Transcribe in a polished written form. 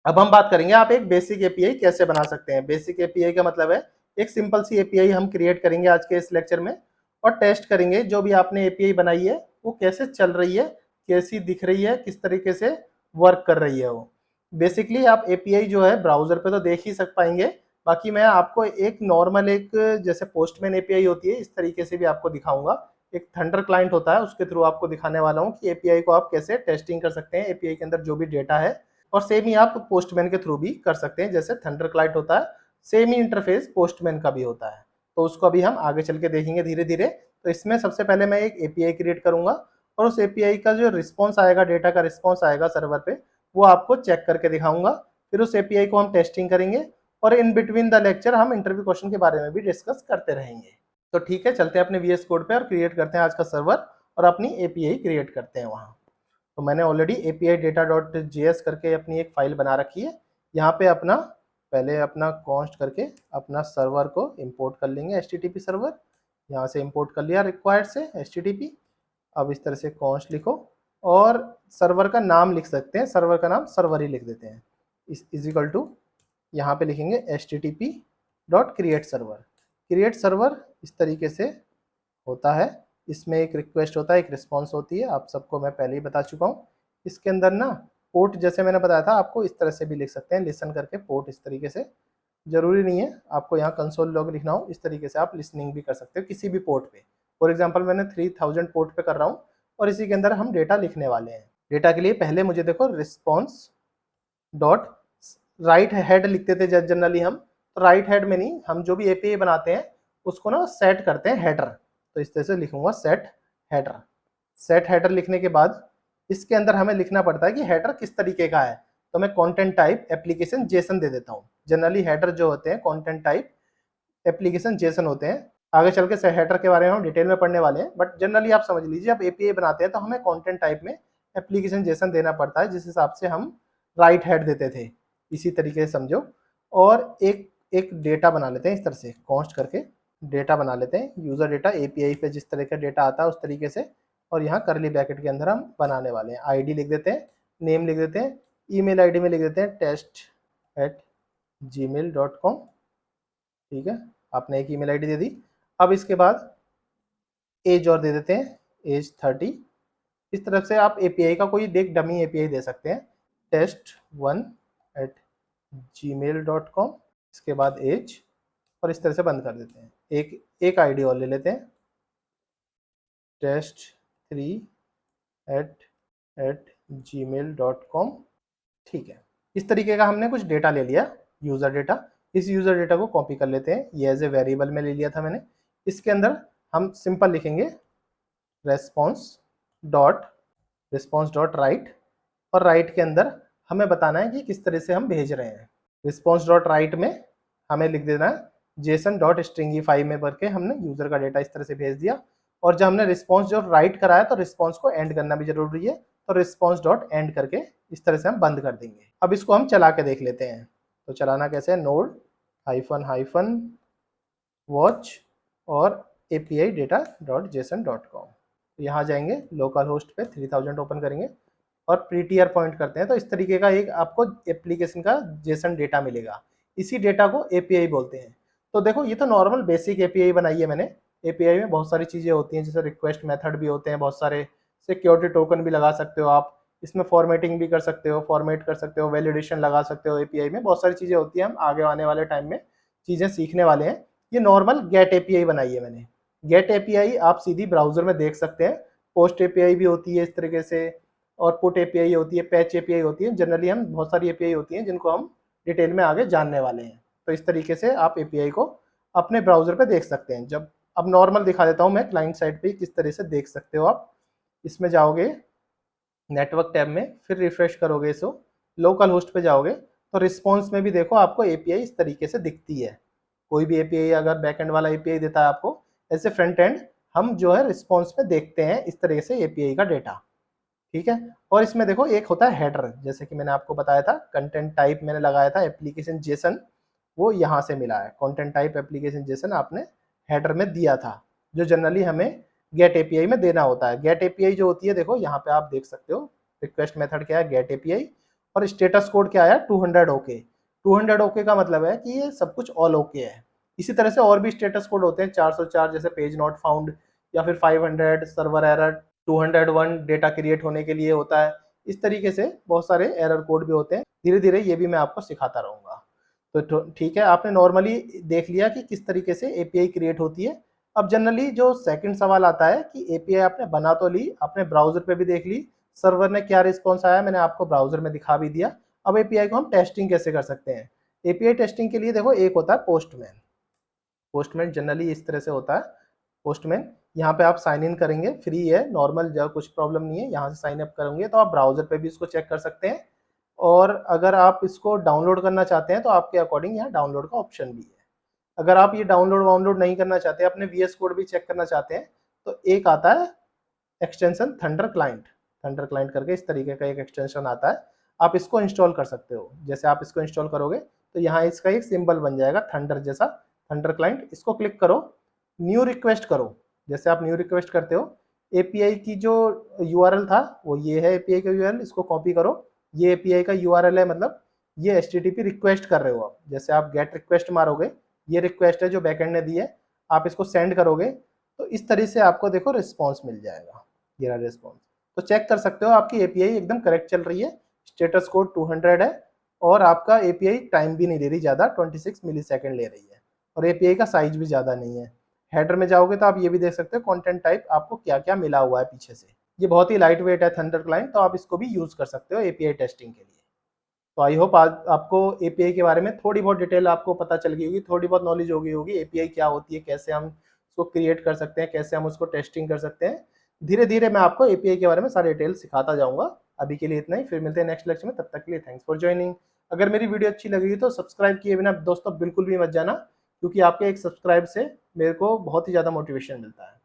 अब हम बात करेंगे आप एक बेसिक एपीआई कैसे बना सकते हैं। बेसिक एपीआई का मतलब है एक सिंपल सी एपीआई हम क्रिएट करेंगे आज के इस लेक्चर में और टेस्ट करेंगे जो भी आपने एपीआई बनाई है वो कैसे चल रही है, कैसी दिख रही है, किस तरीके से वर्क कर रही है। वो बेसिकली आप एपीआई जो है ब्राउजर पे तो देख ही सक पाएंगे, बाकी मैं आपको एक नॉर्मल एक जैसे पोस्टमैन एपीआई होती है इस तरीके से भी आपको दिखाऊंगा। एक थंडर क्लाइंट होता है उसके थ्रू आपको दिखाने वाला हूँ कि एपीआई को आप कैसे टेस्टिंग कर सकते हैं, एपीआई के अंदर जो भी डेटा है। और सेम ही आप पोस्टमैन के थ्रू भी कर सकते हैं, जैसे थंडर क्लाइंट होता है सेम ही इंटरफेस पोस्टमैन का भी होता है। तो उसको अभी हम आगे चल के देखेंगे धीरे धीरे। तो इसमें सबसे पहले मैं एक एपीआई क्रिएट करूंगा और उस एपीआई का जो रिस्पॉन्स आएगा, डेटा का रिस्पॉन्स आएगा सर्वर पे, वो आपको चेक करके दिखाऊंगा। फिर उस एपीआई को हम टेस्टिंग करेंगे और इन बिटवीन द लेक्चर हम इंटरव्यू क्वेश्चन के बारे में भी डिस्कस करते रहेंगे। तो ठीक है, चलते हैं अपने वीएस कोड पे और क्रिएट करते हैं आज का सर्वर और अपनी एपीआई क्रिएट करते हैं वहाँ। तो मैंने already API data dot JS करके अपनी एक फाइल बना रखी है। यहाँ पे अपना पहले अपना कॉन्स्ट करके अपना सर्वर को इंपोर्ट कर लेंगे, एचटीटीपी सर्वर यहाँ से इंपोर्ट कर लिया रिक्वायर्ड से एचटीटीपी। अब इस तरह से कॉन्स्ट लिखो और सर्वर का नाम लिख सकते हैं, सर्वर का नाम सर्वर ही लिख देते हैं। इज इक्वल टू यहाँ पे लिखेंगे HTTP dot create server. Create server इस तरीके से होता है, इसमें एक रिक्वेस्ट होता है, एक रिस्पॉन्स होती है, आप सबको मैं पहले ही बता चुका हूँ। इसके अंदर ना पोर्ट जैसे मैंने बताया था आपको इस तरह से भी लिख सकते हैं, लिसन करके पोर्ट इस तरीके से। जरूरी नहीं है आपको यहाँ कंसोल लॉग लिखना हो, इस तरीके से आप लिसनिंग भी कर सकते हो किसी भी पोर्ट पे। फॉर एग्जाम्पल मैंने 3000 पोर्ट पे कर रहा हूँ और इसी के अंदर हम डेटा लिखने वाले हैं। डेटा के लिए पहले मुझे देखो रिस्पॉन्स डॉट राइट हेड लिखते थे जनरली हम, तो राइट हेड में नहीं, हम जो भी एपीआई बनाते हैं उसको ना सेट करते हैं हेडर। तो इस तरह से लिखूंगा सेट हेडर। सेट हेडर लिखने के बाद इसके अंदर हमें लिखना पड़ता है कि हेडर किस तरीके का है। तो मैं कंटेंट टाइप एप्लीकेशन जेसन दे देता हूँ। जनरली हेडर जो होते हैं कंटेंट टाइप एप्लीकेशन जेसन होते हैं। आगे चल के हेडर के बारे में हम डिटेल में पढ़ने वाले हैं, बट जनरली आप समझ लीजिए आप एपीआई बनाते हैं तो हमें कंटेंट टाइप में एप्लीकेशन जेसन देना पड़ता है, जिस हिसाब से हम राइट हेड देते थे इसी तरीके से समझो। और एक एक डेटा बना लेते हैं इस तरह से कॉन्स्ट करके डेटा बना लेते हैं, यूजर डेटा एपीआई पे जिस तरह का डेटा आता है उस तरीके से। और यहाँ करली ब्रैकेट के अंदर हम बनाने वाले हैं, आईडी लिख देते हैं, नेम लिख देते हैं, ईमेल आईडी में लिख देते हैं test@gmail.com। ठीक है, आपने एक ईमेल आईडी दे दी। अब इसके बाद एज और दे देते हैं, एज 30। इस तरफ से आप एपीआई का कोई एक डमी एपीआई दे सकते हैं, test1@gmail.com। इसके बाद एज और इस तरह से बंद कर देते हैं। एक आईडी और ले लेते हैं, test3@gmail.com। ठीक है, इस तरीके का हमने कुछ डेटा ले लिया, यूज़र डेटा। इस यूज़र डेटा को कॉपी कर लेते हैं, ये एज ए वेरिएबल में ले लिया था मैंने। इसके अंदर हम सिंपल लिखेंगे रेस्पॉन्स डॉट राइट, और राइट के अंदर हमें बताना है कि किस तरह से हम भेज रहे हैं। रिस्पॉन्स डॉट राइट में हमें लिख देना है जेसन डॉट स्ट्रिंगीफाई में भर के हमने यूज़र का डेटा इस तरह से भेज दिया। और जब हमने रिस्पॉन्स जो राइट कराया तो रिस्पॉन्स को एंड करना भी जरूरी है, तो रिस्पॉन्स डॉट एंड करके इस तरह से हम बंद कर देंगे। अब इसको हम चला के देख लेते हैं। तो चलाना कैसे है, नोड हाइफन वॉच और API data dot JSON dot com. यहाँ जाएंगे, लोकल होस्ट पे 3000 ओपन करेंगे और प्रीटीआर पॉइंट करते हैं, तो इस तरीके का एक आपको एप्लीकेशन का जेसन डेटा मिलेगा। इसी डेटा को एपीआई बोलते हैं। तो देखो ये तो नॉर्मल बेसिक एपीआई बनाई है मैंने। एपीआई में बहुत सारी चीज़ें होती हैं, जैसे रिक्वेस्ट मेथड भी होते हैं बहुत सारे, सिक्योरिटी टोकन भी लगा सकते हो आप, इसमें फॉर्मेटिंग भी कर सकते हो, फॉर्मेट कर सकते हो, वैलिडेशन लगा सकते हो। एपीआई में बहुत सारी चीज़ें होती हैं, हम आगे आने वाले टाइम में चीज़ें सीखने वाले हैं। ये नॉर्मल गेट एपीआई बनाई है मैंने। गेट एपीआई आप सीधी ब्राउजर में देख सकते हैं। पोस्ट एपीआई भी होती है इस तरीके से, और पुट एपीआई होती है, पैच एपीआई होती है। जनरली हम बहुत सारी एपीआई होती हैं जिनको हम डिटेल में आगे जानने वाले हैं। तो इस तरीके से आप एपीआई को अपने ब्राउजर पे देख सकते हैं। जब अब नॉर्मल दिखा देता हूँ मैं क्लाइंट साइड पे किस तरह से देख सकते हो आप। इसमें जाओगे नेटवर्क टैब में, फिर रिफ्रेश करोगे इसको, लोकल होस्ट पे जाओगे तो रिस्पॉन्स में भी देखो आपको एपीआई इस तरीके से दिखती है। कोई भी एपीआई अगर बैकएंड वाला एपीआई देता है आपको, ऐसे फ्रंट एंड हम जो है रिस्पॉन्स में देखते हैं इस तरीके से एपीआई का डेटा। ठीक है, और इसमें देखो एक होता है हेडर, जैसे कि मैंने आपको बताया था कंटेंट टाइप मैंने लगाया था एप्लीकेशन जेसन, वो यहाँ से मिला है। कंटेंट टाइप एप्लीकेशन जेसन आपने हेडर में दिया था, जो जनरली हमें गेट एपीआई में देना होता है। गेट एपीआई जो होती है देखो यहाँ पे आप देख सकते हो, रिक्वेस्ट मेथड क्या है, गेट एपीआई। और स्टेटस कोड क्या आया 200 ओके। 200 ओके का मतलब है कि ये सब कुछ ऑल ओके है। इसी तरह से और भी स्टेटस कोड होते हैं 404 जैसे पेज नॉट फाउंड, या फिर 500 सर्वर एरर, 201 डेटा क्रिएट होने के लिए होता है। इस तरीके से बहुत सारे एरर कोड भी होते हैं। धीरे धीरे ये भी मैं आपको सिखाता रहूंगा। तो ठीक है, आपने नॉर्मली देख लिया कि किस तरीके से एपीआई क्रिएट होती है। अब जनरली जो सेकंड सवाल आता है कि एपीआई आपने बना तो ली, आपने ब्राउजर पे भी देख ली, सर्वर ने क्या रिस्पॉन्स आया मैंने आपको ब्राउजर में दिखा भी दिया। अब एपीआई को हम टेस्टिंग कैसे कर सकते हैं। एपीआई टेस्टिंग के लिए देखो एक होता है पोस्टमैन। पोस्टमैन जनरली इस तरह से होता है। पोस्टमैन यहाँ पे आप साइन इन करेंगे, फ्री है, नॉर्मल, जब कुछ प्रॉब्लम नहीं है, यहाँ से साइन अप करेंगे तो आप ब्राउजर पे भी इसको चेक कर सकते हैं। और अगर आप इसको डाउनलोड करना चाहते हैं तो आपके अकॉर्डिंग यहाँ डाउनलोड का ऑप्शन भी है। अगर आप ये डाउनलोड वाउनलोड नहीं करना चाहते, अपने वीएस कोड भी चेक करना चाहते हैं, तो एक आता है extension thunder client. Thunder client करके इस तरीके का एक एक्सटेंशन आता है, आप इसको इंस्टॉल कर सकते हो। जैसे आप इसको इंस्टॉल करोगे तो यहाँ इसका एक सिंबल बन जाएगा थंडर जैसा, थंडर क्लाइंट। इसको क्लिक करो, न्यू रिक्वेस्ट करो। जैसे आप न्यू रिक्वेस्ट करते हो, एपीआई की जो यूआरएल था वो ये है, एपीआई का यूआरएल, इसको कॉपी करो। ये एपीआई का यूआरएल है, मतलब ये एचटीटीपी रिक्वेस्ट कर रहे हो आप। जैसे आप गेट रिक्वेस्ट मारोगे, ये रिक्वेस्ट है जो बैकएंड ने दी है, आप इसको सेंड करोगे तो इस तरह से आपको देखो रिस्पॉन्स मिल जाएगा। ये रहा रिस्पॉन्स। तो चेक कर सकते हो आपकी एपीआई एकदम करेक्ट चल रही है। स्टेटस कोड 200 है और आपका एपीआई टाइम भी नहीं ले रही ज़्यादा, 26 मिली सेकेंड ले रही है। और एपीआई का साइज भी ज़्यादा नहीं है। हेडर में जाओगे तो आप ये भी देख सकते हो कंटेंट टाइप आपको क्या क्या मिला हुआ है पीछे से। ये बहुत ही लाइट वेट है थंडर क्लाइंट, तो आप इसको भी यूज़ कर सकते हो एपीआई टेस्टिंग के लिए। तो आई होप आज आपको एपीआई के बारे में थोड़ी बहुत डिटेल आपको पता चल गई होगी, थोड़ी बहुत नॉलेज हो गई होगी एपीआई क्या होती है, कैसे हम उसको क्रिएट कर सकते हैं, कैसे हम उसको टेस्टिंग कर सकते हैं। धीरे धीरे मैं आपको एपीआई के बारे में सारी डिटेल सिखाता जाऊंगा। अभी के लिए इतना ही, फिर मिलते हैं नेक्स्ट लेक्चर में। तब तक के लिए थैंक्स फॉर ज्वाइनिंग। अगर मेरी वीडियो अच्छी लगी तो सब्सक्राइब किए बिना दोस्तों बिल्कुल भी मत जाना, क्योंकि आपके एक सब्सक्राइब से मेरे को बहुत ही ज़्यादा मोटिवेशन मिलता है।